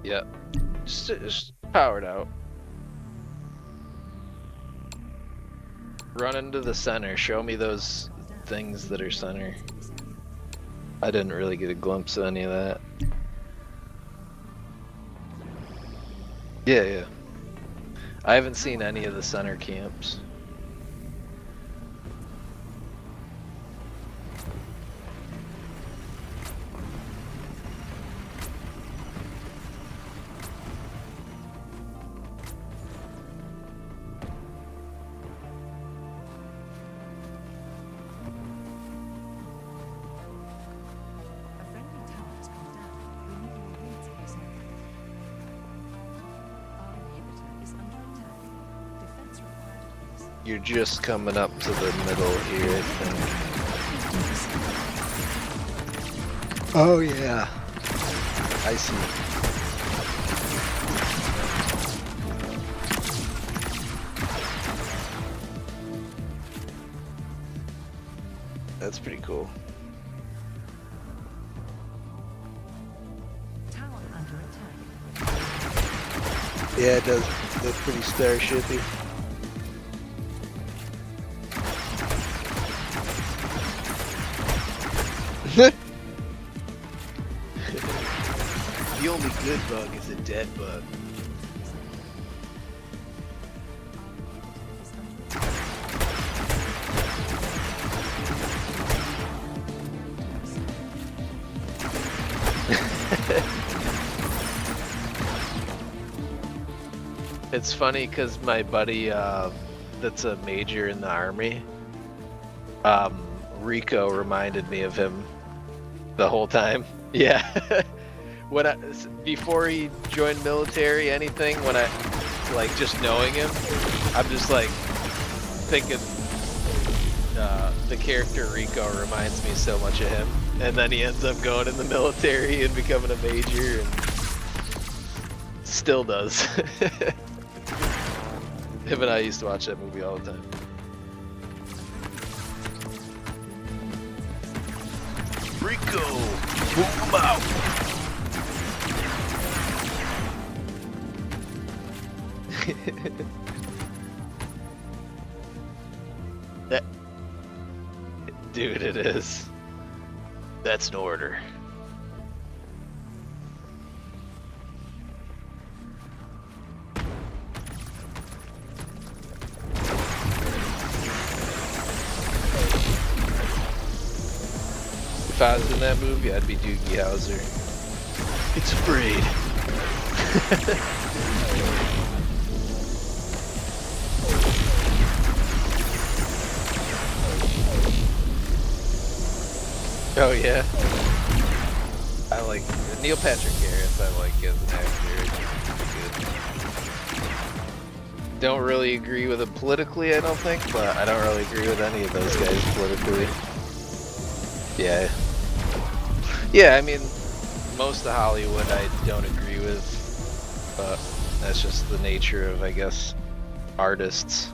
Yeah, just powered out. Run into the center. Show me those things that are center. I didn't really get a glimpse of any of that. Yeah. I haven't seen any of the center camps. You're just coming up to the middle here, I think. Oh yeah, I see. That's pretty cool. Tower under attack. Yeah, it does look pretty starshipy. The only good bug is a dead bug. It's funny because my buddy that's a major in the army, Rico reminded me of him the whole time. Yeah. Before he joined military, anything, when I, like, just knowing him, I'm just like thinking the character Rico reminds me so much of him. And then he ends up going in the military and becoming a major, and still does. Him and I used to watch that movie all the time. Rico, move him out. That, dude, it is. That's an order. If I was in that movie, I'd be Doogie Howser. It's afraid. Oh yeah. I like Neil Patrick Harris. I like as an actor. Good. Don't really agree with him politically, I don't think, but I don't really agree with any of those guys politically. Yeah. Yeah, I mean, most of Hollywood I don't agree with, but that's just the nature of, I guess, artists.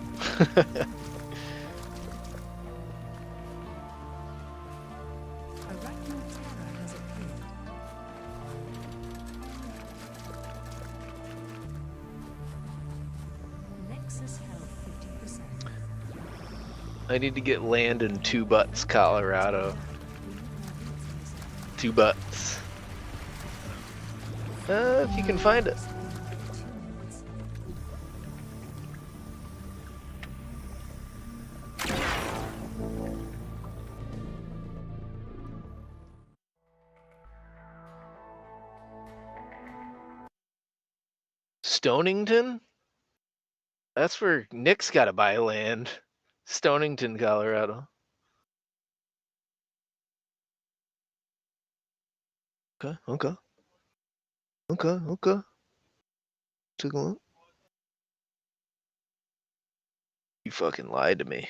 Census held 50%. I need to get land in Two Butts, Colorado. We need more units in this area. Two Butts. If you can find it. Supported 2 units. Stonington? That's where Nick's got to buy land. Stonington, Colorado. Okay, okay. Okay, okay. Take a look. You fucking lied to me.